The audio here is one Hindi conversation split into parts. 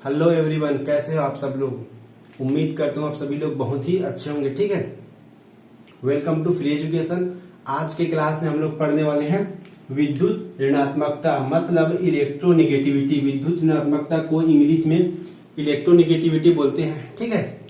हेलो एवरीवन, कैसे हो आप सब लोग। उम्मीद करता हूँ आप सभी लोग बहुत ही अच्छे होंगे। ठीक है, वेलकम टू फ्री एजुकेशन। आज के क्लास में हम लोग पढ़ने वाले हैं विद्युत ऋणात्मकता, मतलब इलेक्ट्रोनेगेटिविटी। विद्युत ऋणात्मकता को इंग्लिश में इलेक्ट्रोनेगेटिविटी बोलते हैं। ठीक है,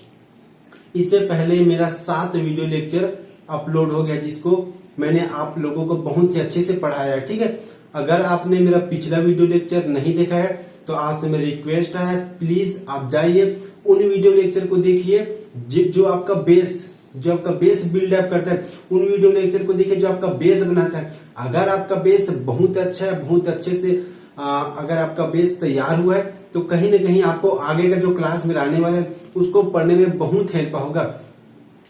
इससे पहले मेरा 7 वीडियो लेक्चर अपलोड हो गया, जिसको मैंने आप लोगों को बहुत ही अच्छे से पढ़ाया है। ठीक है, अगर आपने मेरा पिछला वीडियो लेक्चर नहीं देखा है तो आज से मेरी रिक्वेस्ट है, प्लीज आप जाइए उन वीडियो लेक्चर को देखिए जो आपका बेस बिल्डअप करता है। उन वीडियो लेक्चर को देखिए जो आपका बेस बनाता है। अगर आपका बेस बहुत अच्छा है, बहुत अच्छे से अगर आपका बेस तैयार हुआ है तो कहीं ना कहीं आपको आगे का जो क्लास मेरा आने वाला है उसको पढ़ने में बहुत हेल्प होगा।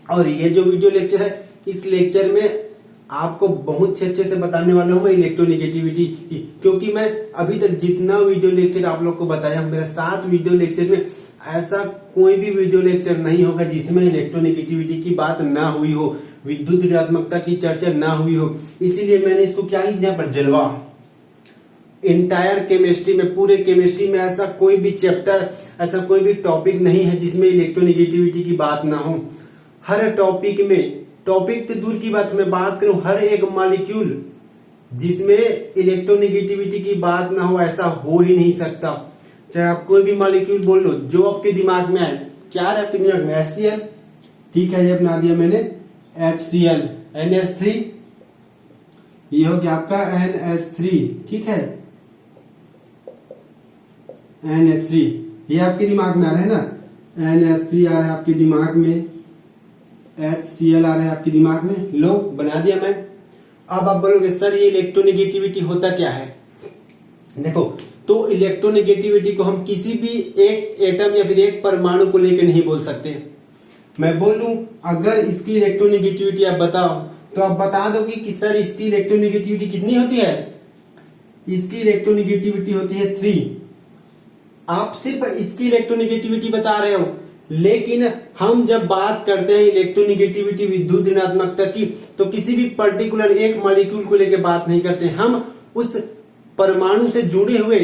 और ये जो वीडियो लेक्चर है, इस लेक्चर में आपको बहुत ही अच्छे से बताने वाला हूँ मैं इलेक्ट्रोनेगेटिविटी की, क्योंकि मैं अभी तक जितना वीडियो लेक्चर आप लोग को बताया हूँ, मेरा 7 वीडियो लेक्चर में ऐसा कोई भी वीडियो लेक्चर नहीं होगा जिसमें इलेक्ट्रोनेगेटिविटी की बात ना हुई हो, विद्युत ऋणात्मकता की चर्चा ना हुई हो। इसीलिए मैंने इसको क्या लिख दिया पर जलवा। इंटायर केमिस्ट्री में, पूरे केमिस्ट्री में ऐसा कोई भी चैप्टर, ऐसा कोई भी टॉपिक नहीं है जिसमें इलेक्ट्रोनेगेटिविटी की बात ना हो। हर टॉपिक में, टॉपिक तो दूर की बात मैं बात करूं, हर एक मॉलिक्यूल जिसमें इलेक्ट्रोनेगेटिविटी की बात ना हो, ऐसा हो ही नहीं सकता। चाहे आप कोई भी मॉलिक्यूल बोल लो, जो आपके दिमाग में आए। क्या है आपके दिमाग में? HCl, ठीक है, ये बना दिया मैंने HCl, NH3, ये हो गया आपका NH3, ठीक है, NH3, ये आपके दिमाग में आ रहा है ना, NH3 आ रहा है आपके दिमाग में, HCl आ रहा है आपके दिमाग में। लो, बना दिया मैं। अब आप बोलोगे सर ये इलेक्ट्रोनेगेटिविटी होता क्या है? देखो, तो इलेक्ट्रोनेगेटिविटी को हम किसी भी एक एटम या फिर एक परमाणु को लेकर नहीं बोल सकते। मैं बोलूं अगर इसकी इलेक्ट्रोनेगेटिविटी आप बताओ तो आप बता दोगे कि सर इसकी इलेक्ट्रोनेगेटिविटी कितनी होती है? इसकी इलेक्ट्रोनेगेटिविटी होती है 3। आप सिर्फ इसकी इलेक्ट्रोनेगेटिविटी बता रहे हो, लेकिन हम जब बात करते हैं इलेक्ट्रोनेगेटिविटी, विद्युत ऋणात्मकता की, तो किसी भी पर्टिकुलर एक मॉलिक्यूल को लेकर बात नहीं करते। हम उस परमाणु से जुड़े हुए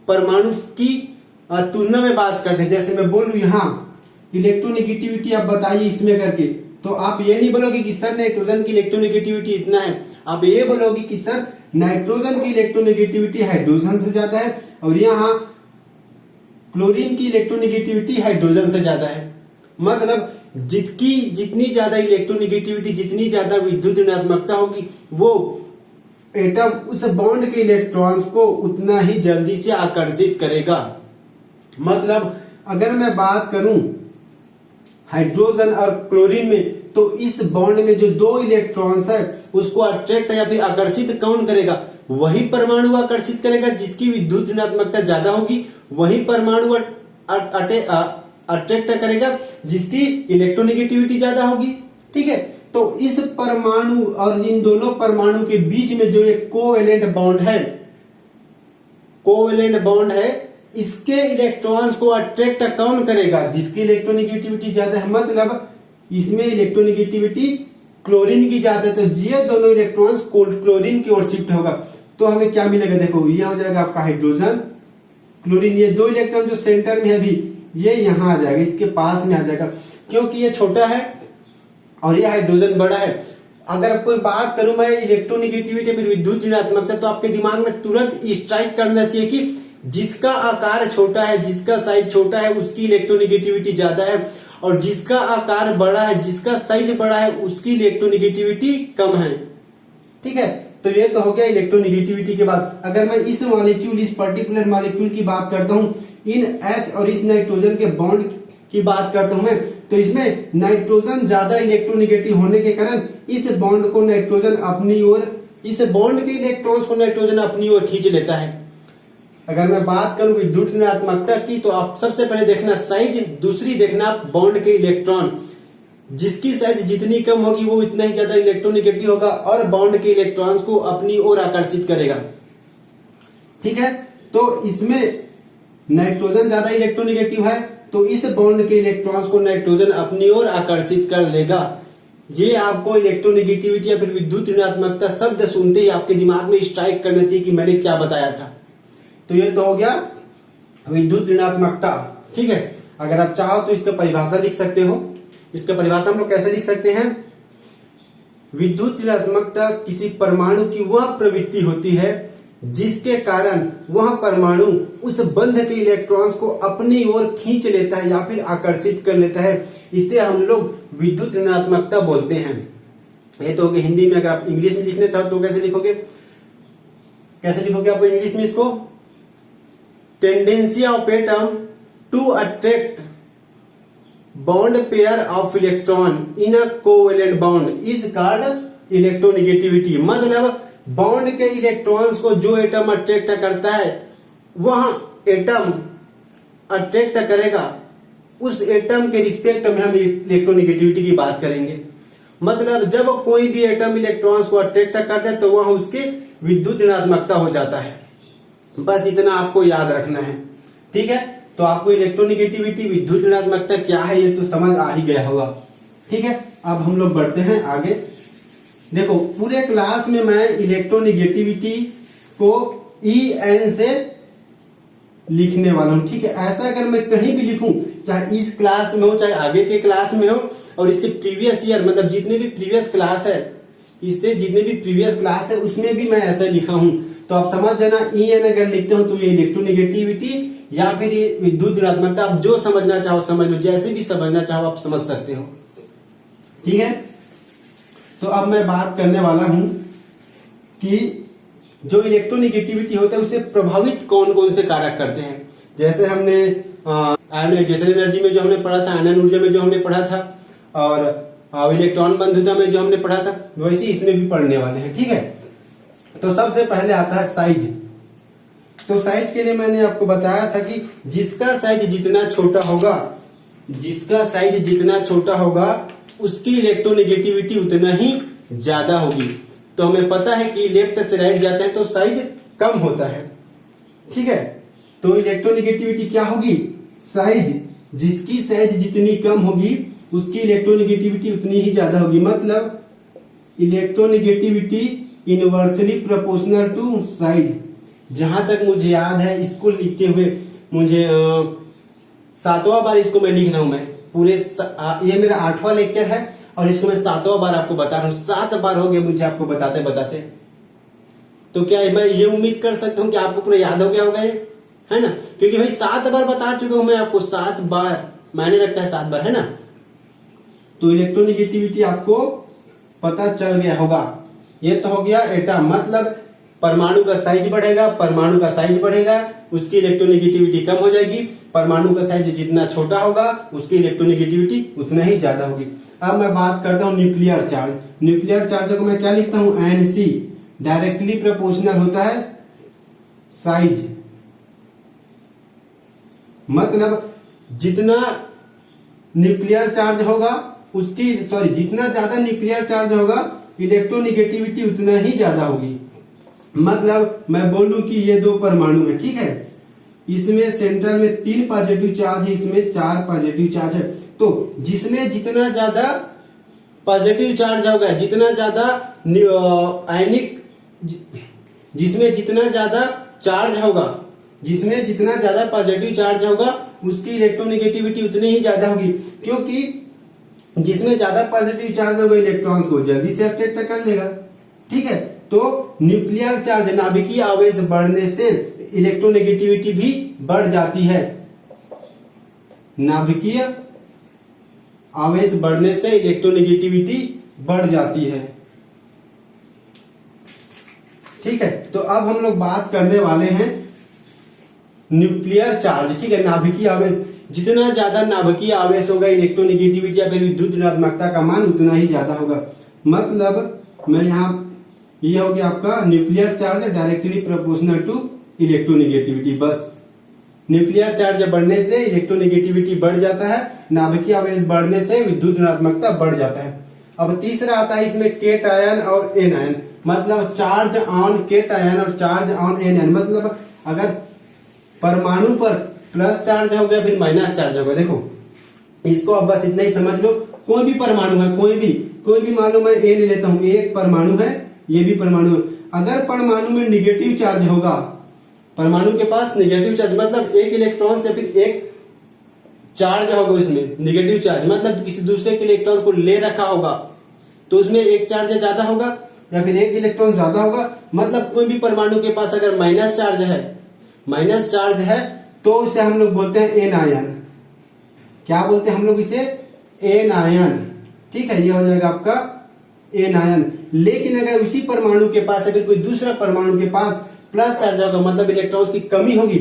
परमाणु की तुलना में बात करते हैं। जैसे मैं बोलूं यहाँ इलेक्ट्रोनेगेटिविटी आप बताइए इसमें करके, तो आप ये नहीं बोलोगे कि सर नाइट्रोजन की इलेक्ट्रोनेगेटिविटी इतना है। आप ये बोलोगे कि सर नाइट्रोजन की इलेक्ट्रोनेगेटिविटी हाइड्रोजन से ज्यादा है, और यहाँ क्लोरीन की इलेक्ट्रोनेगेटिविटी हाइड्रोजन से ज्यादा है। मतलब जितनी ज्यादा इलेक्ट्रोनेगेटिविटी, जितनी ज्यादा विद्युत ऋणात्मकता होगी, वो एटम उस बॉन्ड के इलेक्ट्रॉन्स को उतना ही जल्दी से आकर्षित करेगा। मतलब अगर मैं बात करूं हाइड्रोजन और क्लोरीन में, तो इस बॉन्ड में जो 2 इलेक्ट्रॉन्स है उसको अट्रैक्ट या फिर आकर्षित कौन करेगा? वही परमाणु आकर्षित करेगा जिसकी विद्युत ऋणात्मकता ज्यादा होगी। वही परमाणु अट्रैक्ट करेगा जिसकी इलेक्ट्रोनेगेटिविटी ज्यादा होगी। ठीक है, तो इस परमाणु और इन दोनों परमाणु के बीच में जो एक कोवेलेंट बॉन्ड है, इसके इलेक्ट्रॉन्स को अट्रैक्ट कौन करेगा? जिसकी इलेक्ट्रोनेगेटिविटी ज्यादा है। मतलब इसमें इलेक्ट्रोनेगेटिविटी क्लोरीन की ज्यादा है, तो ये दोनों इलेक्ट्रॉन्स क्लोरीन की ओर शिफ्ट होगा। तो हमें क्या मिलेगा? देखो, ये हो जाएगा आपका हाइड्रोजन, क्लोरीन। ये 2 इलेक्ट्रॉन जो सेंटर में है अभी, ये यहाँ आ जाएगा, इसके पास में आ जाएगा, क्योंकि ये छोटा है और ये हाइड्रोजन बड़ा है। अगर कोई बात करूं मैं इलेक्ट्रोनेगेटिविटी फिर विद्युत ऋणात्मकता, तो आपके दिमाग में तुरंत स्ट्राइक करना चाहिए कि जिसका आकार छोटा है, जिसका साइज छोटा है, उसकी इलेक्ट्रोनेगेटिविटी ज्यादा है, और जिसका आकार बड़ा है, जिसका साइज बड़ा है, उसकी इलेक्ट्रोनेगेटिविटी कम है। ठीक है, तो ये तो हो गया इलेक्ट्रोनेगेटिविटी के बाद। अगर मैं इस मॉलिक्यूल, इस पर्टिकुलर मॉलिक्यूल की बात करता हूं, इन H और इस नाइट्रोजन के बॉन्ड की बात करता हूं मैं, तो इसमें नाइट्रोजन ज्यादा इलेक्ट्रोनेगेटिव होने के कारण इस बॉन्ड को नाइट्रोजन अपनी ओर, इस बॉन्ड के इलेक्ट्रॉन्स को नाइट्रोजन अपनी ओर खींच लेता है। अगर मैं बात करूं विद्युत ऋणात्मकता की, तो आप सबसे पहले देखना साइज, दूसरी देखना बॉन्ड के इलेक्ट्रॉन। जिसकी साइज जितनी कम होगी वो इतना ही ज्यादा इलेक्ट्रोनेगेटिव होगा और बॉन्ड के इलेक्ट्रॉन्स को अपनी ओर आकर्षित करेगा। ठीक है, तो इसमें नाइट्रोजन ज्यादा इलेक्ट्रोनेगेटिव है, तो इस बॉन्ड के इलेक्ट्रॉन्स को नाइट्रोजन अपनी ओर आकर्षित कर लेगा। ये आपको इलेक्ट्रोनेगेटिविटी या फिर विद्युत ऋणात्मकता शब्द सुनते ही आपके दिमाग में स्ट्राइक करना चाहिए कि मैंने क्या बताया था। तो ये तो हो गया विद्युत ऋणात्मकता, ठीक है। अगर आप चाहो तो इसका परिभाषा लिख सकते हो। इसका परिभाषा हम लोग कैसे लिख सकते हैं? विद्युत ऋणात्मकता किसी परमाणु की वह प्रवृत्ति होती है जिसके कारण वह परमाणु उस बंध के इलेक्ट्रॉन्स को अपनी ओर खींच लेता है या फिर आकर्षित कर लेता है। इसे हम लोग विद्युत ऋणात्मकता बोलते हैं। ये तो होगी हिंदी में। अगर आप इंग्लिश में लिखना चाहो तो कैसे लिखोगे? कैसे लिखोगे आप इंग्लिश में इसको? Tendency of atom to attract bond pair of electron in a covalent bond is called electronegativity. मतलब बॉन्ड के इलेक्ट्रॉन्स को जो एटम अट्रैक्ट करता है वह एटम अट्रैक्ट करेगा, उस एटम के रिस्पेक्ट में हम इलेक्ट्रोनेगेटिविटी की बात करेंगे। मतलब जब कोई भी एटम इलेक्ट्रॉन्स को अट्रैक्ट करता है तो वह उसके विद्युत ऋणात्मकता हो जाता है। बस इतना आपको याद रखना है, ठीक है। तो आपको इलेक्ट्रोनेगेटिविटी, विद्युत ऋणात्मकता क्या है ये तो समझ आ ही गया होगा, ठीक है। अब हम लोग बढ़ते हैं आगे। देखो पूरे क्लास में मैं इलेक्ट्रोनेगेटिविटी को EN से लिखने वाला हूं, ठीक है। ऐसा अगर मैं कहीं भी लिखूं, चाहे इस क्लास में हो चाहे आगे के क्लास में हो, और इससे प्रीवियस ईयर मतलब जितने भी प्रीवियस क्लास है, इससे जितने भी प्रीवियस क्लास है उसमें भी मैं ऐसा लिखा हूं। तो आप समझ जाना EN अगर लिखते हो तो ये इलेक्ट्रोनेगेटिविटी या फिर ये विद्युत ऋणात्मकता। आप जो समझना चाहो समझ लो, जैसे भी समझना चाहो आप समझ सकते हो, ठीक है। तो अब मैं बात करने वाला हूं कि जो इलेक्ट्रोनेगेटिविटी होता है उसे प्रभावित कौन कौन से कारक करते हैं। जैसे हमने आयनाइजेशन एनर्जी में जो हमने पढ़ा था, आयनन ऊर्जा में जो हमने पढ़ा था, और इलेक्ट्रॉन बंधुता में जो हमने पढ़ा था, वैसे इसमें भी पढ़ने वाले हैं, ठीक है। तो सबसे पहले आता है साइज। तो साइज के लिए मैंने आपको बताया था कि जिसका साइज जितना छोटा होगा, जिसका साइज जितना छोटा होगा उसकी इलेक्ट्रोनेगेटिविटी उतना ही ज्यादा होगी। तो हमें पता है कि लेफ्ट से राइट जाते हैं तो साइज कम होता है, ठीक है। तो इलेक्ट्रोनेगेटिविटी क्या होगी? साइज, जिसकी साइज जितनी कम होगी उसकी इलेक्ट्रोनेगेटिविटी उतनी ही ज्यादा होगी। मतलब electronegativity inversely proportional to size. जहां तक मुझे याद है इसको लिखते हुए मुझे 7वां बार इसको मैं लिख रहा हूं। मैं पूरे ये मेरा 8वां लेक्चर है और इसको मैं 7वां बार आपको बता रहा हूँ। 7 बार हो गए मुझे आपको बताते बताते। तो क्या मैं ये उम्मीद कर सकता हूँ कि आपको पूरा याद हो गया होगा ये, है ना? क्योंकि भाई 7 बार बता चुका हूं मैं आपको, 7 बार मायने रखता है, 7 बार, है ना? तो इलेक्ट्रोनेगेटिविटी आपको पता चल गया होगा। ये तो हो गया एटम, मतलब परमाणु का साइज बढ़ेगा, परमाणु का साइज बढ़ेगा उसकी इलेक्ट्रोनेगेटिविटी कम हो जाएगी। परमाणु का साइज जितना छोटा होगा उसकी इलेक्ट्रोनेगेटिविटी उतना ही ज्यादा होगी। अब मैं बात करता हूँ न्यूक्लियर चार्ज। न्यूक्लियर चार्ज को मैं क्या लिखता हूँ? NC। डायरेक्टली प्रोपोर्शनल होता है साइज। मतलब जितना न्यूक्लियर चार्ज होगा उसकी जितना ज्यादा न्यूक्लियर चार्ज होगा इलेक्ट्रोनेगेटिविटी उतना ही ज्यादा होगी। मतलब मैं बोलूं कि ये 2 परमाणु है, ठीक है। इसमें सेंटर में 3 पॉजिटिव चार्ज है, इसमें 4 पॉजिटिव चार्ज है। तो जिसमें जितना ज्यादा पॉजिटिव चार्ज होगा, जितना ज्यादा आयनिक, जिसमें जितना ज्यादा चार्ज होगा, जिसमें जितना ज्यादा पॉजिटिव चार्ज होगा उसकी इलेक्ट्रोनेगेटिविटी उतनी ही ज्यादा होगी। क्योंकि जिसमें ज्यादा पॉजिटिव चार्ज होगा इलेक्ट्रॉन्स को जल्दी से अट्रैक्ट कर लेगा, ठीक है। तो न्यूक्लियर चार्ज, नाभिकीय आवेश बढ़ने से इलेक्ट्रोनेगेटिविटी भी बढ़ जाती है। नाभिकीय आवेश बढ़ने से इलेक्ट्रोनेगेटिविटी बढ़ जाती है, ठीक है। तो अब हम लोग बात करने वाले हैं न्यूक्लियर चार्ज, ठीक है। नाभिकीय आवेश, जितना ज्यादा नाभिकीय आवेश होगा इलेक्ट्रोनेगेटिविटी या फिर विद्युत ऋणात्मकता का मान उतना ही ज्यादा होगा। मतलब मैं यहाँ, ये हो गया आपका nuclear charge directly proportional to electronegativity. बस न्यूक्लियर चार्ज बढ़ने से इलेक्ट्रोनेगेटिविटी बढ़ जाता है, नाभिकीय आवेश बढ़ने से विद्युत ऋणात्मकता बढ़ जाता है। अब तीसरा आता है इसमें केटायन और एनायन। मतलब चार्ज ऑन केटायन और चार्ज ऑन एनायन। मतलब अगर परमाणु पर प्लस चार्ज हो गया फिर माइनस चार्ज होगा। देखो इसको अब बस इतना ही समझ लो। कोई भी परमाणु है, कोई भी मान लो मैं ए ले लेता हूं, एक परमाणु है, ये भी परमाणु है। अगर परमाणु में निगेटिव चार्ज होगा परमाणु के पास नेगेटिव चार्ज, मतलब एक इलेक्ट्रॉन से फिर एक चार्ज होगा उसमें नेगेटिव चार्ज, मतलब किसी दूसरे के इलेक्ट्रॉन को ले रखा होगा तो उसमें एक चार्ज ज्यादा होगा या फिर एक इलेक्ट्रॉन ज्यादा होगा। मतलब कोई भी परमाणु के पास अगर माइनस चार्ज है तो उसे हम लोग बोलते हैं एन आयन। क्या बोलते हैं हम लोग इसे? Anion. ठीक है, ये हो जाएगा आपका एन आयन। लेकिन अगर उसी परमाणु के पास अगर कोई दूसरा परमाणु के पास प्लस चार्ज होगा, मतलब इलेक्ट्रॉन्स की कमी होगी,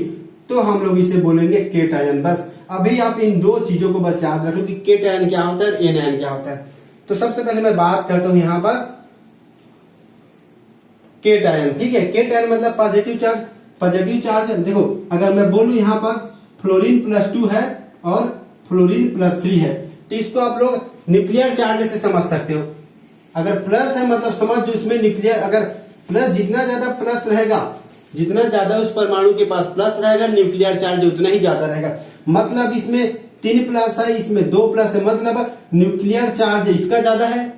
तो हम लोग इसे बोलेंगे केटायन। बस अभी आप इन दो चीजों को बस याद रखो कि केटायन क्या होता है, एन आयन क्या होता है। तो सबसे पहले मैं बात करता हूं यहां पर केटायन। ठीक है, केटायन मतलब पॉजिटिव चार्ज। देखो अगर मैं बोलूं यहां पास फ्लोरीन +2 है और फ्लोरीन +3 है, तो इसको आप लोग न्यूक्लियर चार्ज से समझ सकते हो। अगर प्लस है मतलब समझ जो इसमें न्यूक्लियर, अगर प्लस जितना ज्यादा प्लस रहेगा, जितना ज्यादा उस परमाणु के पास प्लस रहेगा, न्यूक्लियर चार्ज उतना ही ज्यादा रहेगा। मतलब इसमें 3 प्लस है, इसमें 2 प्लस है, मतलब न्यूक्लियर चार्ज इसका ज्यादा है।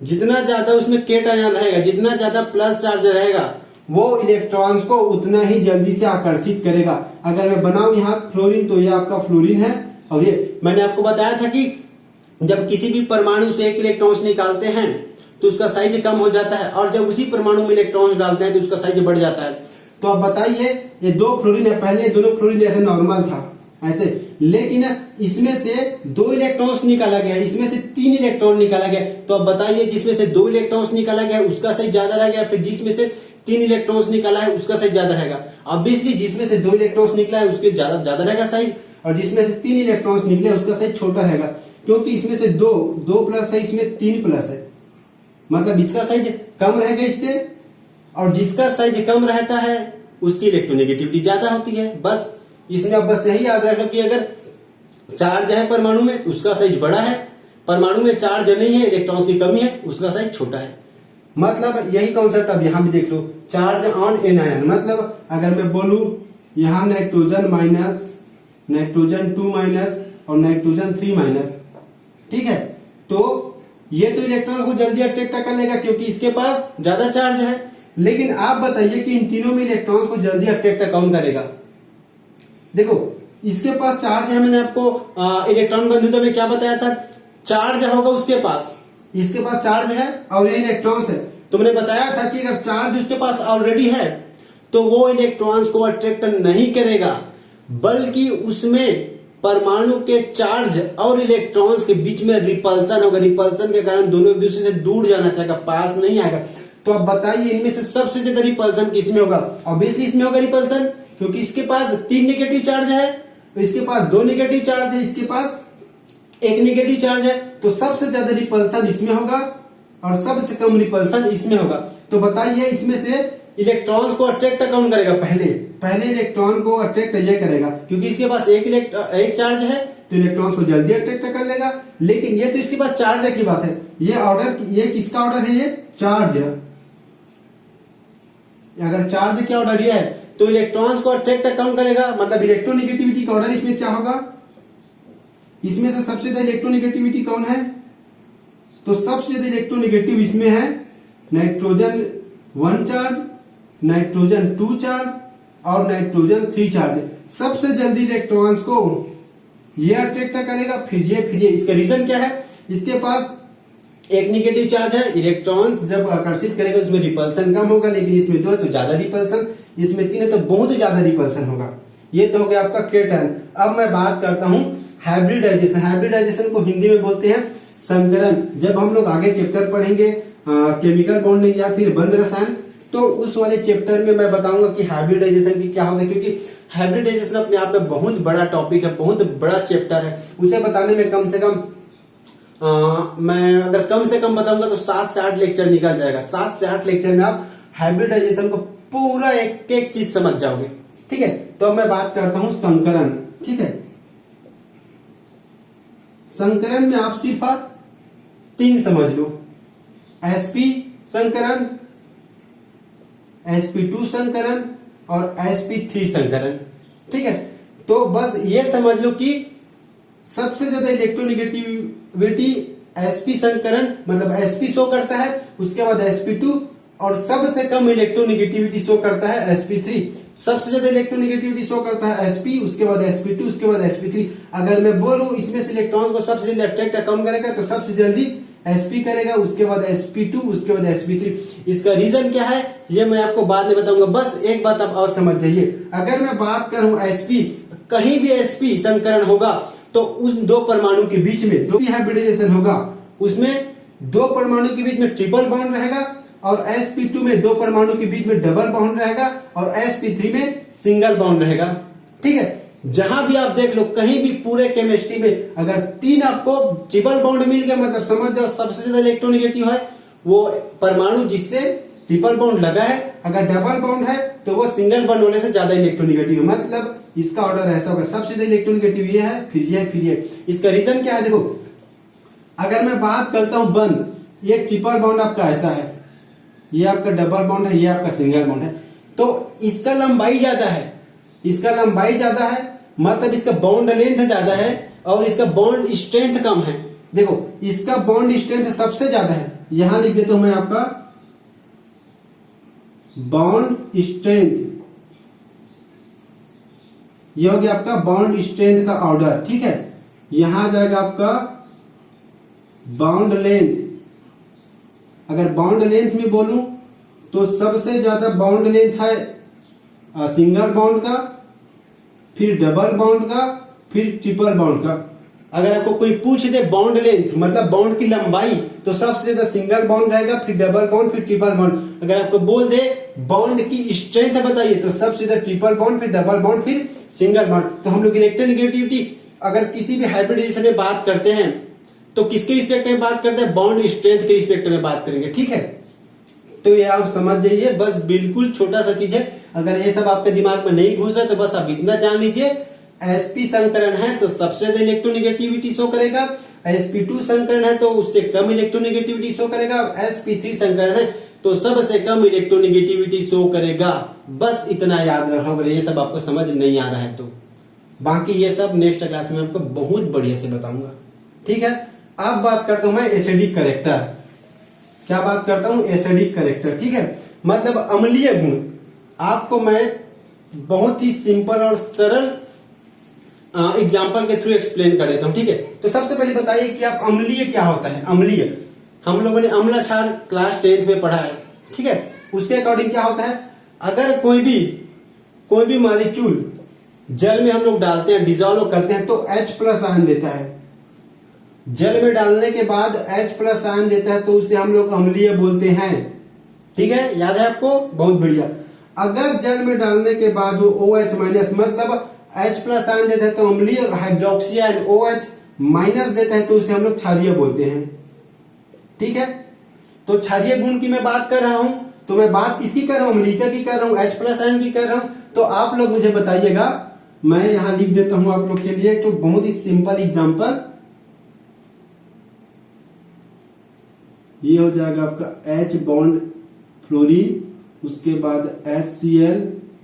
जितना ज्यादा उसमें केटायन रहेगा, जितना ज्यादा प्लस चार्ज रहेगा, वो इलेक्ट्रॉन्स को उतना ही जल्दी से आकर्षित करेगा। अगर मैं बनाऊं यहाँ फ्लोरीन, तो ये आपका फ्लोरीन है। और ये मैंने आपको बताया था कि जब किसी भी परमाणु से एक इलेक्ट्रॉन्स निकालते हैं तो उसका साइज कम हो जाता है, और जब उसी परमाणु में इलेक्ट्रॉन्स डालते हैं तो उसका साइज बढ़ जाता है। तो अब बताइए, ये 2 फ्लोरीन है, पहले ये दोनों फ्लोरीन ऐसे नॉर्मल था ऐसे, लेकिन इसमें से 2 इलेक्ट्रॉन्स निकाला गया, इसमें से 3 इलेक्ट्रॉन निकाला गया। तो अब बताइए, जिसमें से 2 इलेक्ट्रॉन्स निकाला गया उसका साइज ज्यादा रहेगा, फिर जिसमें से 3 इलेक्ट्रॉन्स निकाला है उसका साइज ज्यादा रहेगा। ऑब्वियसली जिसमें से 2 इलेक्ट्रॉन्स निकला है उसके ज्यादा रहेगा साइज, और जिसमें से 3 इलेक्ट्रॉन्स निकले उसका साइज छोटा रहेगा, क्योंकि इसमें से 2 प्लस है, इसमें 3 प्लस है, मतलब इसका साइज कम रहेगा इससे, और जिसका साइज कम रहता है उसकी इलेक्ट्रोनेगेटिविटी ज्यादा होती है। बस इसमें आप बस यही याद रखो कि अगर चार्ज है परमाणु में उसका साइज बड़ा है, परमाणु में चार्ज नहीं है, इलेक्ट्रॉन्स की कमी है, उसका साइज छोटा है। मतलब यही कॉन्सेप्ट अब यहां भी देख लो, चार्ज ऑन एन आयन। मतलब अगर मैं बोलूं यहां नाइट्रोजन माइनस, नाइट्रोजन 2 माइनस और नाइट्रोजन 3 माइनस, ठीक है, तो ये तो इलेक्ट्रॉन को जल्दी अट्रैक्ट कर लेगा क्योंकि इसके पास ज्यादा चार्ज है। लेकिन आप बताइए कि इन तीनों में इलेक्ट्रॉन को जल्दी अट्रैक्ट कौन करेगा? देखो इसके पास चार्ज है, मैंने आपको इलेक्ट्रॉन बंधुता में क्या बताया था, चार्ज होगा उसके पास, इसके पास चार्ज है और ये इलेक्ट्रॉन्स है। तो मैंने बताया था कि अगर चार्ज उसके पास ऑलरेडी है तो वो इलेक्ट्रॉन्स को अट्रैक्ट नहीं करेगा, बल्कि उसमें परमाणु के चार्ज और इलेक्ट्रॉन्स के बीच में रिपल्सन होगा। रिपल्सन के कारण दोनों एक दूसरे से दूर जाना चाहेगा, पास नहीं आएगा। तो अब बताइए इनमें से सबसे ज्यादा रिपल्सन किसमें होगा? ऑब्वियसली इसमें होगा रिपल्सन, क्योंकि इसके पास 3 नेगेटिव चार्ज है, इसके पास 2 नेगेटिव चार्ज है, इसके पास 1 नेगेटिव चार्ज है। तो सबसे ज्यादा रिपल्सन इसमें होगा और सबसे कम रिपल्सन इसमें होगा। तो बताइए इसमें से इलेक्ट्रॉन्स को अट्रैक्ट कौन करेगा? पहले इलेक्ट्रॉन को अट्रैक्ट ये करेगा, क्योंकि इसके पास एक चार्ज है तो इलेक्ट्रॉन्स को जल्दी अट्रैक्ट कर लेगा। लेकिन ये तो इसके पास चार्ज की बात है, ये किसका ऑर्डर है? ये चार्ज है। अगर चार्ज क्या ऑर्डर है तो इलेक्ट्रॉन्स को अट्रैक्ट कौन करेगा? मतलब इलेक्ट्रोनेगेटिविटी का ऑर्डर इसमें क्या होगा? इसमें से सबसे ज्यादा इलेक्ट्रोनेगेटिविटी कौन है? तो सबसे ज्यादा इलेक्ट्रोनेगेटिव इसमें है नाइट्रोजन 1 चार्ज, नाइट्रोजन 2 चार्ज और नाइट्रोजन 3 चार्ज। सबसे जल्दी इलेक्ट्रॉन्स को ये अट्रैक्ट करेगा, फिर ये। इसका रीजन क्या है? इसके पास 1 नेगेटिव चार्ज है, इलेक्ट्रॉन्स जब आकर्षित करेगा उसमें रिपल्सन कम होगा, लेकिन इसमें 2 है तो ज्यादा रिपल्सन, इसमें 3 है तो बहुत ज्यादा रिपल्सन होगा। ये तो हो गया आपका केटायन। अब मैं बात करता हूं हाइब्रिडाइजेशन। हाइब्रिडाइजेशन को हिंदी में बोलते हैं संकरण। जब हम लोग आगे चैप्टर पढ़ेंगे केमिकल बॉन्डिंग या फिर बंध रसायन, तो उस वाले चैप्टर में मैं बताऊंगा कि हाइब्रिडाइजेशन की क्या होता है, क्योंकि हाइब्रिडाइजेशन अपने आप में बहुत बड़ा टॉपिक है, बहुत बड़ा चैप्टर है। उसे बताने में कम से कम मैं अगर कम से कम बताऊंगा तो 7 से 8 लेक्चर निकल जाएगा। 7 से 8 लेक्चर में आप हाइब्रिडाइजेशन को पूरा एक एक चीज समझ जाओगे। ठीक है, तो अब मैं बात करता हूं संकरण। ठीक है, संकरण में आप सिर्फ 3 समझ लो, sp संकरण, sp2 संकरण और sp3 संकरण। ठीक है, तो बस ये समझ लो कि सबसे ज्यादा इलेक्ट्रोनेगेटिविटी sp संकरण मतलब sp शो करता है, उसके बाद sp2, और सबसे कम इलेक्ट्रोनेगेटिविटी शो करता है sp3। सबसे ज्यादा इलेक्ट्रोनेगेटिविटी शो करता है sp, उसके बाद sp2, उसके बाद sp3। अगर मैं बोलूं इसमें से इलेक्ट्रॉन को सबसे जल्दी अट्रैक्ट कौन करेगा तो सबसे जल्दी sp करेगा, उसके बाद sp2, उसके बाद sp3। इसका रीजन क्या है ये मैं आपको बाद में बताऊंगा, बस एक बात आप और समझ जाइए। अगर मैं बात करूं sp, कहीं भी sp संकरण होगा तो उस दो परमाणु के बीच में दो हाइब्रिडाइजेशन होगा, उसमें दो परमाणु के बीच में ट्रिपल बॉन्ड रहेगा, और sp2 में दो परमाणु के बीच में डबल बॉन्ड रहेगा, और sp3 में सिंगल बॉन्ड रहेगा। ठीक है, जहां भी आप देख लो कहीं भी पूरे केमिस्ट्री में अगर तीन आपको ट्रिपल बॉन्ड मिल गया मतलब समझ जाओ सबसे ज्यादा इलेक्ट्रोनेगेटिव है वो परमाणु जिससे ट्रिपल बॉन्ड लगा है। अगर डबल बॉन्ड है तो वो सिंगल बॉन्ड होने से ज्यादा इलेक्ट्रोनेगेटिव है। मतलब इसका ऑर्डर ऐसा होगा, सबसे ज्यादा इलेक्ट्रोनेगेटिव ये है, फिर ये, फिर ये। इसका रीजन क्या है देखो, अगर मैं बात करता हूं बंद, ये ट्रिपल बॉन्ड आपका ऐसा है, ये आपका डबल बॉन्ड है, ये आपका सिंगल बॉन्ड है, तो इसका लंबाई ज्यादा है, इसका लंबाई ज्यादा है मतलब इसका बॉन्ड लेंथ ज्यादा है और इसका बॉन्ड स्ट्रेंथ कम है। देखो इसका बॉन्ड स्ट्रेंथ सबसे ज्यादा है, यहां लिख देता हूं मैं आपका बॉन्ड स्ट्रेंथ, यह हो गया आपका बॉन्ड स्ट्रेंथ का ऑर्डर। ठीक है, यहां आ जाएगा आपका बॉन्ड लेंथ। अगर बॉन्ड लेंथ में बोलूं तो सबसे ज्यादा बॉन्ड लेंथ है सिंगल बॉन्ड का, फिर डबल बॉन्ड का, फिर ट्रिपल बॉन्ड का। अगर आपको कोई पूछ दे बॉन्ड लेंथ मतलब बॉन्ड की लंबाई तो सबसे ज्यादा सिंगल बॉन्ड रहेगा, फिर डबल बॉन्ड, फिर ट्रिपल बॉन्ड। अगर आपको बोल दे बॉन्ड की स्ट्रेंथ बताइए तो सबसे ज्यादा ट्रिपल बॉन्ड, फिर डबल बॉन्ड, फिर सिंगल बॉन्ड। तो हम लोग इलेक्ट्रोनेगेटिविटी अगर किसी भी हाइब्रिडाइजेशन में बात करते हैं तो किसके रिस्पेक्ट में बात करते हैं, बॉन्ड स्ट्रेंथ के रिस्पेक्ट में बात करेंगे। ठीक है, तो ये आप समझ जाइए, बस बिल्कुल छोटा सा चीज है। अगर ये सब आपके दिमाग में नहीं घुस रहा है तो बस आप इतना जान लीजिए, sp संकरण है तो सबसे ज्यादा इलेक्ट्रोनेगेटिविटी शो करेगा, sp2 संकरण है तो उससे कम इलेक्ट्रोनेगेटिविटी शो करेगा, sp3 संकरण है तो सबसे कम इलेक्ट्रोनेगेटिविटी शो करेगा। बस इतना याद रखो, अगर ये सब आपको समझ नहीं आ रहा है तो। बाकी ये सब नेक्स्ट क्लास में आपको बहुत बढ़िया से बताऊंगा। ठीक है, अब बात करता हूं मैं एसिडिक कैरेक्टर। क्या बात करता हूं, एसिडिक कैरेक्टर। ठीक है, मतलब अम्लीय गुण। आपको मैं बहुत ही सिंपल और सरल एग्जाम्पल के थ्रू एक्सप्लेन कर देता हूं। ठीक है, तो सबसे पहले बताइए कि आप अम्लीय क्या होता है। अम्लीय हम लोगों ने अम्ल क्षार क्लास 10th में पढ़ा है। ठीक है, उसके अकॉर्डिंग क्या होता है, अगर कोई भी मॉलिक्यूल जल में हम लोग डालते हैं, डिजोल्व करते हैं तो H+ आयन देता है। जल में डालने के बाद H+ आयन देता है तो उसे हम लोग अम्लीय बोलते हैं। ठीक है, याद है आपको, बहुत बढ़िया। अगर जल में डालने के बाद वो OH- मतलब H+ आयन देता है तो अम्लीय, हाइड्रोक्सी आयन OH- देता है तो उसे हम लोग क्षारीय बोलते हैं। ठीक है, तो क्षारीय गुण की मैं बात कर रहा हूं तो मैं बात किसकी कर रहा हूं, अम्लीयता की कर रहा हूं, H+ आयन की कर रहा हूं। तो आप लोग मुझे बताइएगा, मैं यहां लिख देता हूं आप लोग के लिए तो बहुत ही सिंपल एग्जांपल। ये हो जाएगा आपका H बॉन्ड फ्लोरीन, उसके बाद HCl,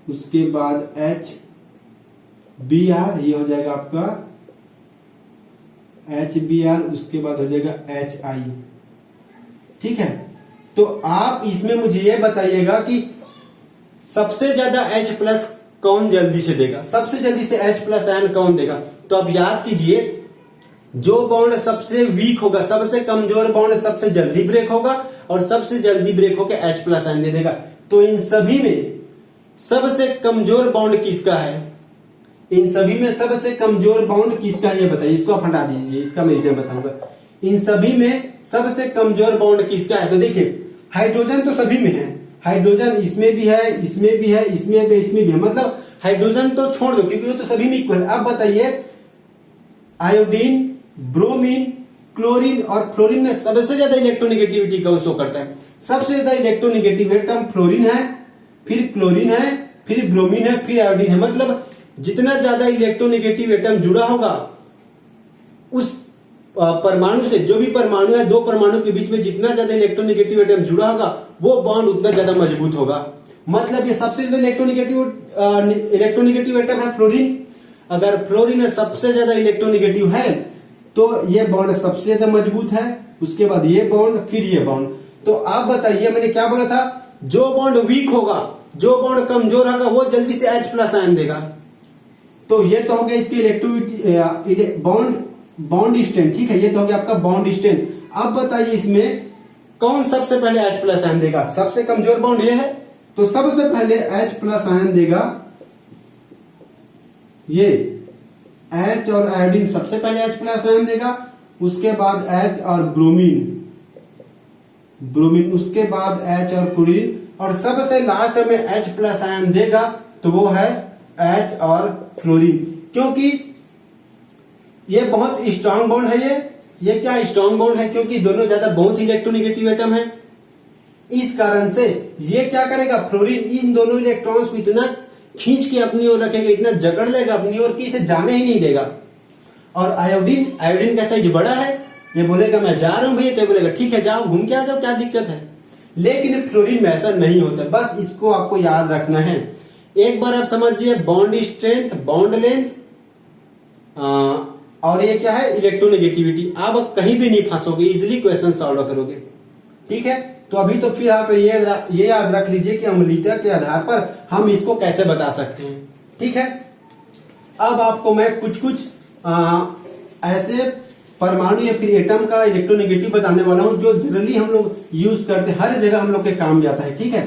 उसके बाद HBr, ये हो जाएगा आपका HBr, उसके बाद हो जाएगा HI। ठीक है, तो आप इसमें मुझे ये बताइएगा कि सबसे ज्यादा H+ कौन जल्दी से देगा, सबसे जल्दी से H+ आयन कौन देगा। तो आप याद कीजिए, जो बॉन्ड सबसे वीक होगा, सबसे कमजोर बॉन्ड सबसे जल्दी ब्रेक होगा और सबसे जल्दी ब्रेक होकर H+ आयन दे देगा। तो इन सभी में सबसे कमजोर बॉन्ड किसका है, इन सभी में सबसे कमजोर बॉन्ड किसका है ये बताइए। इसको आप हटा दीजिए, इसका मैं रीजन बताऊंगा। इन सभी में सबसे कमजोर बॉन्ड किसका है, तो देखिए हाइड्रोजन तो सभी में है, हाइड्रोजन इसमें भी है, इसमें भी है, इसमें भी, इसमें भी है, मतलब हाइड्रोजन तो छोड़ दो क्योंकि वो तो सभी में इक्वल है। अब बताइए आयोडीन, ब्रोमीन, क्लोरीन और फ्लोरीन में सबसे ज्यादा इलेक्ट्रोनेगेटिविटी कौन शो करता है। सबसे ज्यादा इलेक्ट्रोनेगेटिव एटम फ्लोरीन है, फिर क्लोरीन है, फिर ब्रोमीन है, फिर आयोडीन है। मतलब जितना ज्यादा इलेक्ट्रोनेगेटिव एटम जुड़ा होगा उस परमाणु से, जो भी परमाणु है, दो परमाणु के बीच में जितना ज्यादा इलेक्ट्रोनेगेटिव एटम जुड़ा होगा वो बॉन्ड उतना ज्यादा मजबूत होगा। मतलब ये सबसे ज्यादा इलेक्ट्रोनेगेटिव एटम है फ्लोरीन। अगर फ्लोरीन सबसे ज्यादा इलेक्ट्रोनेगेटिव है तो ये बॉन्ड सबसे ज्यादा मजबूत है, उसके बाद ये बॉन्ड, फिर ये बॉन्ड। तो आप बताइए, मैंने क्या बोला था, जो बॉन्ड वीक होगा जो बॉन्ड कमजोर होगा वो जल्दी से H प्लस आयन देगा। तो ये तो हो गया इसकी इलेक्ट्रोविटी बॉन्ड स्ट्रेंथ, ठीक है, ये तो हो गया आपका बॉन्ड स्ट्रेंथ। अब बताइए इसमें कौन सबसे पहले H प्लस आयन देगा? सबसे कमजोर बॉन्ड ये है, तो सबसे पहले H प्लस आयन देगा ये H और आयोडीन सबसे पहले H प्लस आयन देगा, उसके बाद H और ब्रोमीन, उसके बाद H और क्लोरीन, और सबसे लास्ट में H प्लस आयन देगा तो वो है H और फ्लोरीन। क्योंकि ये बहुत स्ट्रांग बॉन्ड है, ये क्या स्ट्रांग बॉन्ड है? क्योंकि दोनों ज्यादा बहुत ही इलेक्ट्रोनेगेटिव एटम है। इस कारण से ये क्या करेगा, फ्लोरीन इन दोनों इलेक्ट्रॉन्स को इतना खींच के अपनी ओर रखेगा, इतना जकड़ लेगा अपनी ओर कि इसे जाने ही नहीं देगा। और आयोडीन का साइज बड़ा है, ये बोलेगा मैं जा रहा हूं भैया, तो बोलेगा ठीक है जाओ, घूम के आ जाओ, क्या दिक्कत है। लेकिन फ्लोरीन में ऐसा नहीं होता, बस इसको आपको याद रखना है। एक बार आप समझिए, बॉन्ड स्ट्रेंथ, बॉन्ड लेंथ, और ये क्या है, इलेक्ट्रोनेगेटिविटी। आप कहीं भी नहीं फंसोगे, इजिली क्वेश्चन सॉल्व करोगे, ठीक है। तो अभी तो फिर आप ये याद रख लीजिए कि अम्लीयता के आधार पर हम इसको कैसे बता सकते हैं, ठीक है। अब आपको मैं कुछ ऐसे परमाणु या फिर एटम का इलेक्ट्रोनेगेटिव बताने वाला हूं जो जनरली हम लोग यूज करते हैं, हर जगह हम लोग के काम में आता है, ठीक है।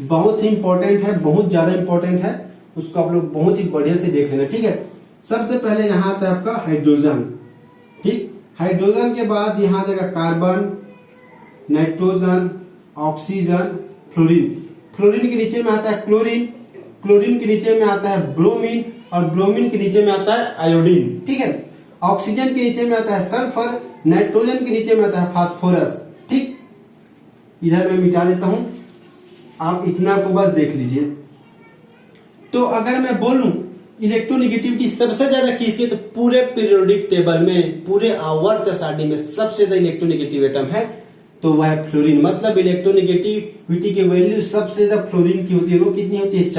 बहुत ही इंपॉर्टेंट है, बहुत ज्यादा इंपॉर्टेंट है, उसको आप लोग बहुत ही बढ़िया से देख लेना, ठीक है। सबसे पहले यहाँ आता है आपका हाइड्रोजन, ठीक। हाइड्रोजन के बाद यहाँ आ जाएगा carbon, nitrogen, oxygen, fluorine. Fluorine के नीचे में आता है क्लोरीन, क्लोरीन के नीचे में आता है ब्रोमीन, और ब्रोमीन के नीचे में आता है आयोडीन, ठीक है। ऑक्सीजन के नीचे में आता है सल्फर, नाइट्रोजन के नीचे में आता है फास्फोरस, ठीक। इधर मैं मिटा देता हूं, आप इतना को बस देख लीजिए। तो अगर मैं बोलूं इलेक्ट्रोनेगेटिविटी सबसे ज्यादा किसकी, तो पूरे पीरियोडिक टेबल में, पूरे आवर्त सारणी में सबसे ज्यादा इलेक्ट्रोनेगेटिव एटम है तो वह है फ्लोरीन। मतलब इलेक्ट्रोनेगेटिविटी की वैल्यू सबसे ज्यादा फ्लोरीन की होती है। वो कितनी होती है?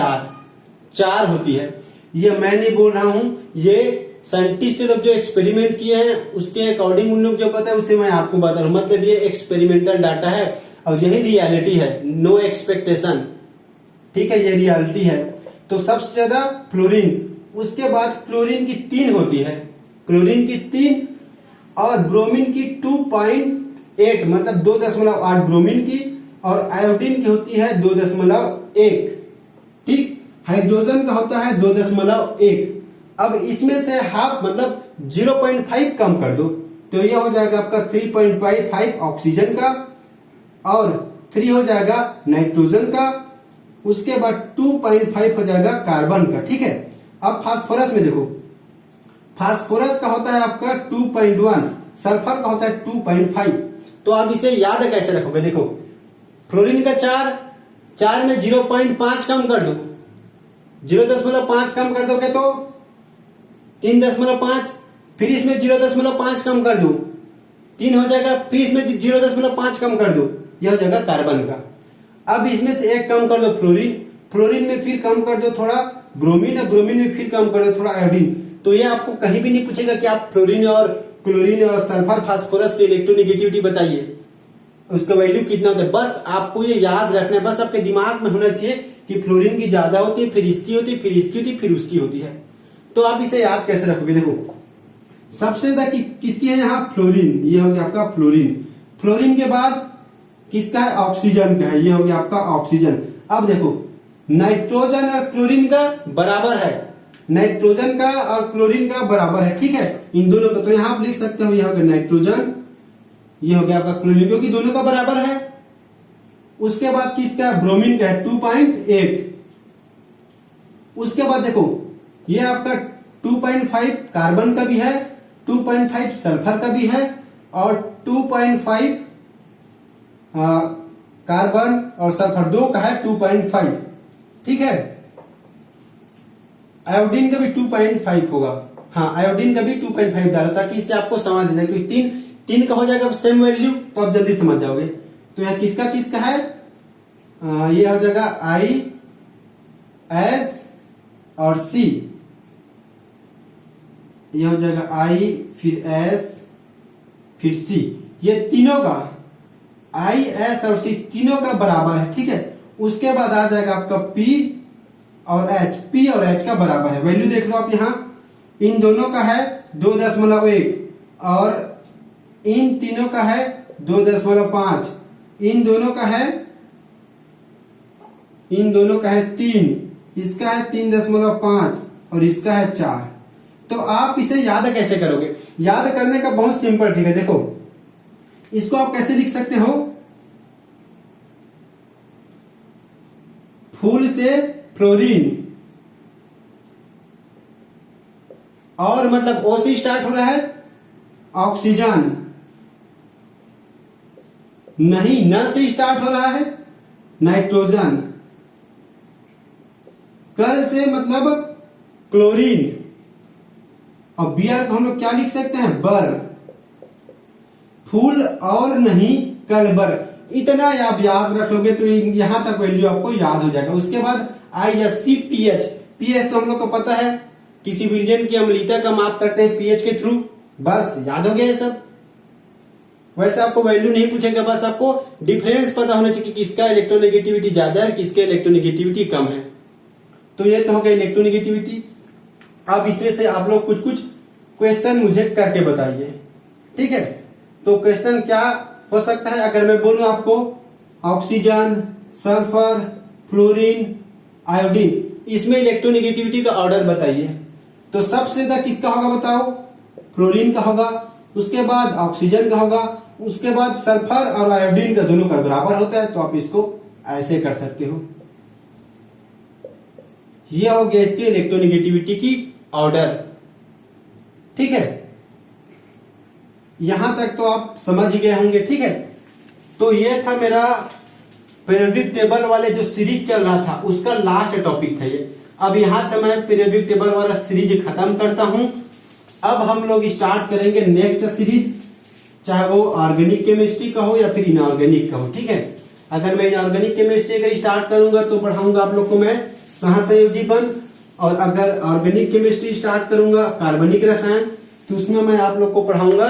4 होती है। ये मैं नहीं बोल रहा हूं, ये साइंटिस्ट लोग जो एक्सपेरिमेंट किए हैं उसके अकॉर्डिंग उन लोग जो पता है उसे मैं आपको बता रहा हूं। मतलब ये एक्सपेरिमेंटल डाटा है और यही रियलिटी है, नो एक्सपेक्टेशन, ठीक है, ये रियलिटी है। तो सबसे ज्यादा फ्लोरीन, उसके बाद क्लोरीन की 3 होती है, क्लोरीन की 3, और ब्रोमीन की 2.8 मतलब 2.8 ब्रोमीन की, और आयोडीन की होती है 2.1, ठीक। हाइड्रोजन का होता है 2.1। अब इसमें से हाफ मतलब 0.5 कम कर दो तो यह हो जाएगा आपका 3.5 ऑक्सीजन का, और 3 हो जाएगा नाइट्रोजन का, उसके बाद 2.5 हो जाएगा कार्बन का, ठीक है। अब फास्फोरस में देखो, फास्फोरस का होता है आपका 2.1, सल्फर का होता है 2.5। तो आप इसे याद कैसे रखोगे? देखो फ्लोरीन का 4 में 0.5 कम कर दो, 0.5 कम कर दोगे तो 3.5, फिर इसमें 0.5 कम कर दो 3 हो जाएगा, फिर इसमें 0.5 कम कर दो, यह हो जाएगा कार्बन का। अब इसमें से 1 कम कर दो फ्लोरीन में फिर कम कर दो थोड़ा ब्रोमीन, और ब्रोमीन में फिर कम कर दो थोड़ा आयोडीन। तो ये आपको कहीं भी नहीं पूछेगा कि आप फ्लोरीन और क्लोरीन और सल्फर फास्फोरस की इलेक्ट्रोनेगेटिविटी बताइए, उसका वैल्यू कितना होता है। बस आपको ये याद रखना है, बस आपके दिमाग में होना चाहिए कि फ्लोरीन की ज्यादा होती है, फिर इसकी होती है, फिर इसकी होती है, फिर उसकी होती है। तो आप इसे याद कैसे रखोगे? देखो सबसे ज्यादा किसकी है यहाँ? फ्लोरीन, ये हो गया आपका फ्लोरीन। फ्लोरीन के बाद किसका है? ऑक्सीजन का है, ये हो गया आपका ऑक्सीजन। अब देखो नाइट्रोजन और क्लोरीन का बराबर है, नाइट्रोजन का और क्लोरीन का बराबर है, ठीक है, इन दोनों का। तो यहां आप लिख सकते हो, यह हो गया नाइट्रोजन, ये हो गया आपका क्लोरीन, क्योंकि दोनों का बराबर है। उसके बाद किसका? ब्रोमीन का है 2.8। उसके बाद देखो ये आपका 2.5 कार्बन का भी है, 2.5 सल्फर का भी है, और 2.5 कार्बन और सल्फर 2 का है 2.5, ठीक है। आयोडीन का भी 2.5 होगा, हाँ आयोडीन का भी 2.5 डालो ताकि इससे आपको समझ जाए, क्योंकि 3 का हो जाएगा सेम वैल्यू तो आप जल्दी समझ जाओगे। तो यहाँ किसका है? ये हो जाएगा I, S और C, ये हो जाएगा I फिर S फिर C, ये तीनों का I, S और C तीनों का बराबर है, ठीक है। उसके बाद आ जाएगा आपका P और H, P और H का बराबर है। वैल्यू देख लो आप यहाँ, इन दोनों का है 2.1 और इन तीनों का है 2.5, इन दोनों का है 3, इसका है 3.5 और इसका है 4। तो आप इसे याद कैसे करोगे? याद करने का बहुत सिंपल ट्रिक है। देखो इसको आप कैसे लिख सकते हो, फूल से फ्लोरीन, और मतलब ओ से स्टार्ट हो रहा है, ऑक्सीजन नहीं, न से स्टार्ट हो रहा है, नाइट्रोजन, कल से मतलब क्लोरीन, और बियर को हम लोग क्या लिख सकते हैं, बर, फूल और नहीं कलबर। इतना आप याद रखोगे तो यहां तक वैल्यू आपको याद हो जाएगा। उसके बाद ISCPH, पीएच तो हम लोग को पता है, किसी विलयन की अम्लीयता का माप करते हैं पीएच के थ्रू। बस याद हो गया ये सब। वैसे आपको वैल्यू नहीं पूछेगा, बस आपको डिफरेंस पता होना चाहिए कि किसका इलेक्ट्रोनेगेटिविटी ज्यादा है, किसका इलेक्ट्रोनेगेटिविटी कम है। तो ये तो हो गया इलेक्ट्रोनेगेटिविटी। अब इसमें से आप लोग कुछ कुछ क्वेश्चन मुझे करके बताइए, ठीक है। तो क्वेश्चन क्या हो सकता है, अगर मैं बोलूं आपको ऑक्सीजन, सल्फर, फ्लोरीन, आयोडीन, इसमें इलेक्ट्रोनेगेटिविटी का ऑर्डर बताइए। तो सबसे ज्यादा किसका होगा बताओ, फ्लोरीन का होगा, उसके बाद ऑक्सीजन का होगा, उसके बाद सल्फर और आयोडीन का दोनों का बराबर होता है। तो आप इसको ऐसे कर सकते हो। यह हो गया इसकी इलेक्ट्रोनेगेटिविटी की ऑर्डर, ठीक है। यहां तक तो आप समझ गए होंगे, ठीक है। तो ये था मेरा पीरियोडिक टेबल वाले जो सीरीज चल रहा था उसका लास्ट टॉपिक था ये। अब यहां से मैं पीरियोडिक टेबल वाला सीरीज खत्म करता हूं। अब हम लोग स्टार्ट करेंगे नेक्स्ट सीरीज, चाहे वो ऑर्गेनिक केमिस्ट्री का हो या फिर इनऑर्गेनिक का हो, ठीक है। अगर मैं इनऑर्गेनिक केमिस्ट्री अगर स्टार्ट करूंगा तो पढ़ाऊंगा आप लोग को मैं सहसंयोजी बंध, और अगर ऑर्गेनिक केमिस्ट्री स्टार्ट करूंगा कार्बनिक रसायन, तो उसमें मैं आप लोग को पढ़ाऊंगा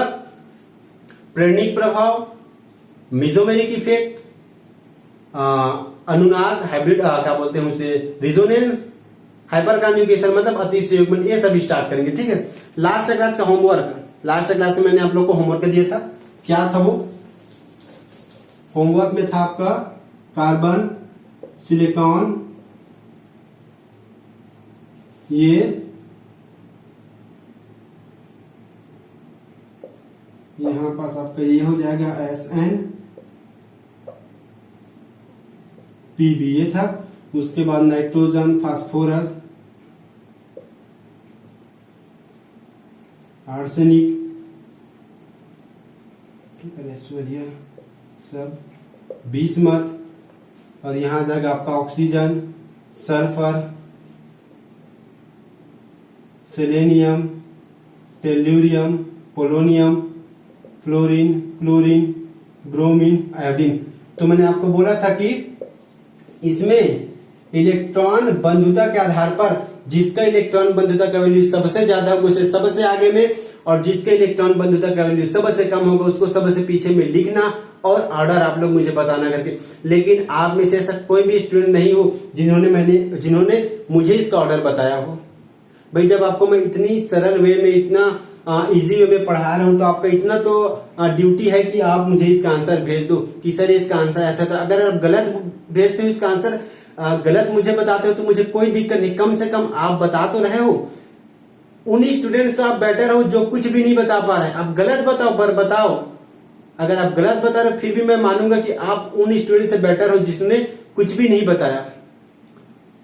प्रेरणिक प्रभाव, मिजोमेरिक इफेक्ट, अनुनाद, हाइब्रिड क्या बोलते हैं उसे, रिजोनेंस, हाइपर कॉन्जुगेशन मतलब अतिशयोगमन, ये सब स्टार्ट करेंगे, ठीक है। लास्ट क्लास का होमवर्क, लास्ट क्लास में मैंने आप लोग को होमवर्क दिया था, क्या था वो होमवर्क में था आपका कार्बन, सिलिकॉन, ये यहां पास आपका ये हो जाएगा SN, ये था। उसके बाद नाइट्रोजन, फास्फोरस, आर्सेनिक, सब बिस्मथ, और यहां आ जाएगा आपका oxygen, sulphur, selenium, tellurium, polonium, fluorine, chlorine, bromine, iodine. तो मैंने आपको बोला था कि इसमें इलेक्ट्रॉन बंधुता के आधार पर जिसका इलेक्ट्रॉन बंधुता का वैल्यू सबसे ज्यादा होगा उसे सबसे आगे में, और जिसका इलेक्ट्रॉन बंधुता का वैल्यू सबसे कम होगा उसको सबसे पीछे में लिखना, और ऑर्डर आप लोग मुझे बताना करके। लेकिन आप में से ऐसा कोई भी स्टूडेंट नहीं हो जिन्होंने मुझे इसका ऑर्डर बताया हो। भाई जब आपको मैं इतनी सरल वे में, इतना इजी वे में पढ़ा रहा हूं, तो आपका इतना तो ड्यूटी है कि आप मुझे इसका आंसर भेज दो कि सर इसका आंसर ऐसा था। अगर आप गलत भेजते हो इसका आंसर, गलत मुझे बताते हो तो मुझे कोई दिक्कत नहीं, कम से कम आप बता तो रहे हो। उन स्टूडेंट से आप बेटर हो जो कुछ भी नहीं बता पा रहे। आप गलत बताओ पर बताओ, अगर आप गलत बता रहे हो फिर भी मैं मानूंगा कि आप उन स्टूडेंट से बेटर हो जिसने कुछ भी नहीं बताया।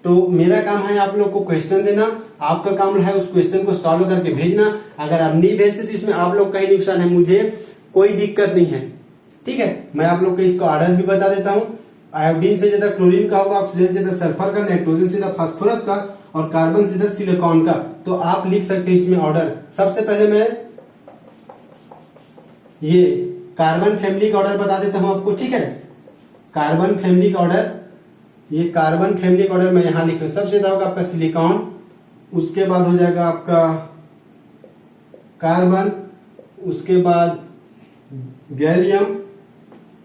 तो मेरा काम है आप लोग को क्वेश्चन देना, आपका काम है उस क्वेश्चन को सॉल्व करके भेजना। अगर आप नहीं भेजते तो इसमें आप लोग का ही नुकसान है, मुझे कोई दिक्कत नहीं है, ठीक है। मैं आप लोग को इसको ऑर्डर भी बता देता हूँ। आयोडीन से ज्यादा क्लोरीन का होगा, ऑक्सीजन से ज्यादा सल्फर का, नाइट्रोजन से ज्यादा फास्फोरस का, और कार्बन से ज्यादा सिलिकॉन का। तो आप लिख सकते हैं इसमें ऑर्डर। सबसे पहले मैं ये कार्बन फैमिली का ऑर्डर बता देता हूं आपको, ठीक है। कार्बन फैमिली का ऑर्डर, ये कार्बन फैमिली का ऑर्डर मैं यहां लिख रहा हूं। सबसे ज्यादा होगा आपका सिलिकॉन, उसके बाद हो जाएगा आपका कार्बन, उसके बाद गैलियम,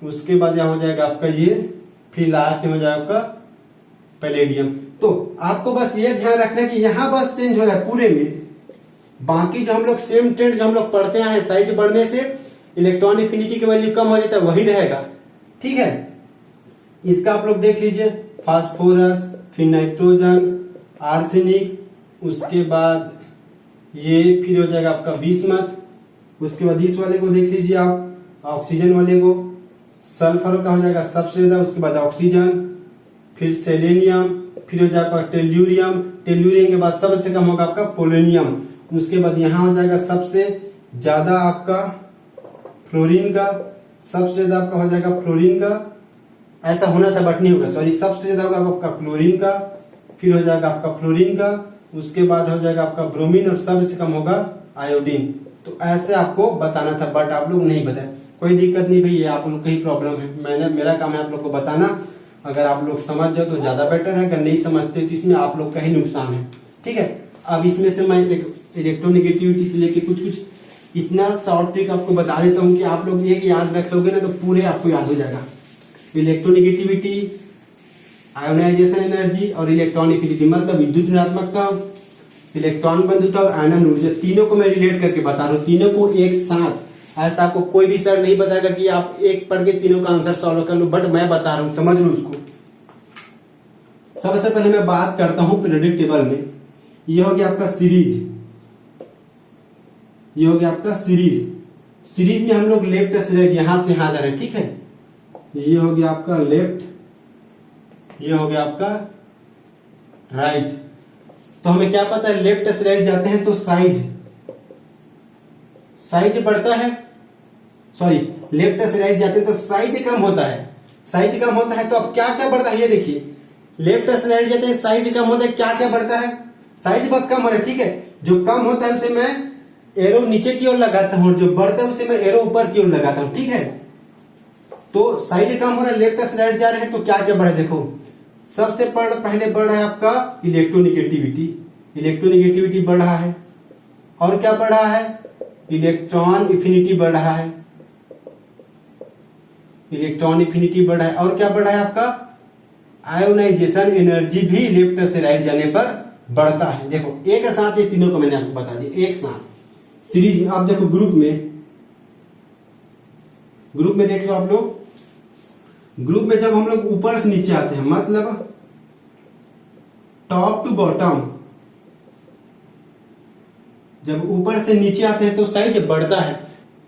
उसके बाद यहां हो जाएगा आपका ये फिर लास्ट में हो जाएगा आपका पैलेडियम। तो आपको बस ये ध्यान रखना है कि यहाँ बस चेंज हो रहा है पूरे में, बाकी जो हम लोग सेम ट्रेंड जो हम लोग पढ़ते हैं, साइज बढ़ने से इलेक्ट्रॉन एफिनिटी की वैल्यू कम हो जाता है, वही रहेगा। ठीक है, इसका आप लोग देख लीजिए, फास्फोरस, फिर नाइट्रोजन, आर्सेनिक, उसके बाद ये फिर हो जाएगा आपका बिस्मथ, उसके बाद इस वाले को देख लीजिए आप, ऑक्सीजन वाले को, सल्फर का हो जाएगा सबसे ज्यादा, उसके बाद ऑक्सीजन, फिर सेलेनियम, फिर हो जाएगा टेल्यूरियम, टेल्यूरियम के बाद सबसे कम होगा आपका पोलोनियम, उसके बाद यहाँ हो जाएगा सबसे ज्यादा आपका फ्लोरीन का, सबसे ज्यादा आपका हो जाएगा फ्लोरीन का, ऐसा होना था बट नहीं होगा, सॉरी, सबसे ज्यादा होगा आपका क्लोरीन का, फिर हो जाएगा आपका फ्लोरीन का, उसके बाद हो जाएगा आपका ब्रोमीन और सबसे कम होगा आयोडीन। तो ऐसे आपको बताना था बट आप लोग नहीं बताए, कोई दिक्कत नहीं भाई, ये आप लोग का ही प्रॉब्लम है, मेरा काम है आप लोग को बताना। अगर आप लोग समझ जाओ तो ज्यादा बेटर है, अगर नहीं समझते तो इसमें आप लोग का ही नुकसान है। ठीक है, अब इसमें से मैं इलेक्ट्रोनेगेटिविटी से लेके कुछ कुछ इतना शॉर्ट ट्रिक आपको बता देता हूँ कि आप लोग एक याद रख लोगे ना तो पूरे आपको याद हो जाएगा। इलेक्ट्रोनेगेटिविटी, आयोनाइजेशन एनर्जी और इलेक्ट्रॉन एफिनिटी, मतलब विद्युत ऋणात्मकता, इलेक्ट्रॉन बंधुता और आयनन ऊर्जा, तीनों को मैं रिलेट करके बता रहा हूँ, तीनों को एक साथ। ऐसा आपको कोई भी सर नहीं बताएगा कि आप एक पढ़ के तीनों का आंसर सॉल्व कर लो, बट मैं बता रहा हूँ, समझ लो उसको। सबसे पहले मैं बात करता हूँ पीरियोडिक टेबल में, ये हो गया आपका सीरीज, ये हो गया आपका सीरीज। सीरीज में हम लोग लेफ्ट से राइट यहां से यहां जा रहे हैं। ठीक है, ये हो गया आपका लेफ्ट, ये हो गया आपका राइट। तो हमें क्या पता है, लेफ्ट से राइट जाते हैं तो साइज बढ़ता है, सॉरी, लेफ्ट से राइट जाते हैं तो साइज कम होता है, साइज कम होता है। तो अब क्या क्या बढ़ता है, ये देखिए, लेफ्ट से राइट जाते हैं साइज कम होता है, क्या क्या बढ़ता है, साइज बस कम हो रहा है। ठीक है, जो कम होता है उसे मैं एरो नीचे की ओर लगाता हूं, जो बढ़ता है उसे मैं एरो ऊपर की ओर लगाता हूं। ठीक है, तो साइज कम हो रहा है, लेफ्ट से राइट जा रहे हैं तो क्या क्या बढ़ा, देखो सबसे पहले बढ़ रहा है आपका इलेक्ट्रोनेगेटिविटी, इलेक्ट्रोनेगेटिविटी बढ़ रहा है। और क्या बढ़ रहा है, इलेक्ट्रॉन एफिनिटी बढ़ रहा है, इलेक्ट्रॉन एफिनिटी बढ़ रहा है। और क्या बढ़ रहा है आपका, आयोनाइजेशन एनर्जी भी लेफ्ट से राइट जाने पर बढ़ता है। देखो एक साथ ये तीनों को मैंने आपको बता दिया, एक साथ सीरीज में। आप देखो ग्रुप में देख लो आप लोग, ग्रुप में जब हम लोग ऊपर से नीचे आते हैं, मतलब टॉप टू बॉटम, जब ऊपर से नीचे आते हैं तो साइज बढ़ता है,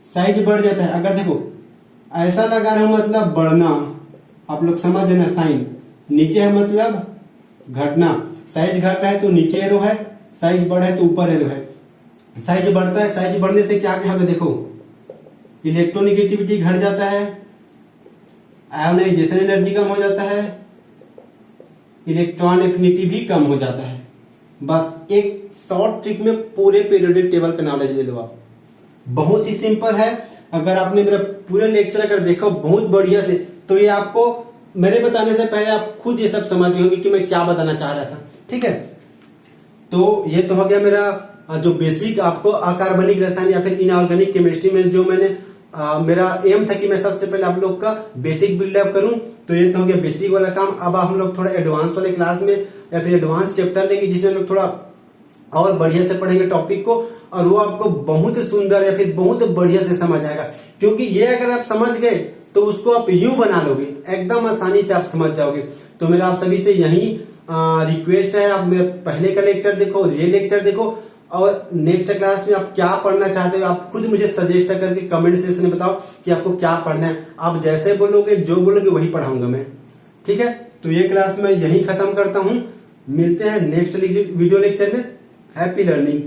साइज बढ़ जाता है। अगर देखो ऐसा लगा रहा हूं मतलब बढ़ना, आप लोग समझ ना, साइन नीचे है मतलब घटना, साइज घट रहा है तो नीचे एरो है, साइज बढ़ा है तो ऊपर एरो है। साइज बढ़ता है, साइज बढ़ने से क्या क्या होता है, देखो इलेक्ट्रोनेगेटिविटी घट जाता है, आयोनाइजेशन एनर्जी कम हो जाता है, इलेक्ट्रॉन एफिनिटी भी कम हो जाता है। बस एक शॉर्ट ट्रिक में पूरे पीरियोडिक टेबल का नॉलेज ले लो आप, बहुत ही सिंपल है। अगर आपने मेरा पूरे लेक्चर अगर देखो बहुत बढ़िया से, तो ये आपको मेरे बताने से पहले आप खुद ये सब समझ गए होंगे कि मैं क्या बताना चाह रहा था। ठीक है, तो ये तो हो गया मेरा जो बेसिक आपको अकार्बनिक रसायन या फिर इनऑर्गेनिक केमिस्ट्री में जो मैंने मेरा एम था कि मैं सबसे पहले आप लोग का बेसिक बिल्डअप करूं। तो ये तो हो गया बेसिक वाला काम। अब हम लोग थोड़ा एडवांस वाले क्लास में या फिर एडवांस चैप्टर लेंगे जिसमें हम लोग थोड़ा और बढ़िया से पढ़ेंगे टॉपिक को, और वो आपको बहुत सुंदर या फिर बहुत बढ़िया से समझ आएगा। क्योंकि ये अगर आप समझ गए तो उसको आप यूं बना लोगे, एकदम आसानी से आप समझ जाओगे। तो मेरा आप सभी से यही रिक्वेस्ट है, आप मेरे पहले का लेक्चर देखो, ये लेक्चर देखो, और नेक्स्ट क्लास में आप क्या पढ़ना चाहते हो आप खुद मुझे सजेस्ट करके कमेंट सेक्शन में बताओ कि आपको क्या पढ़ना है। आप जैसे बोलोगे, जो बोलोगे वही पढ़ाऊंगा मैं। ठीक है, तो ये क्लास मैं यही खत्म करता हूं, मिलते हैं नेक्स्ट वीडियो लेक्चर में। Happy learning.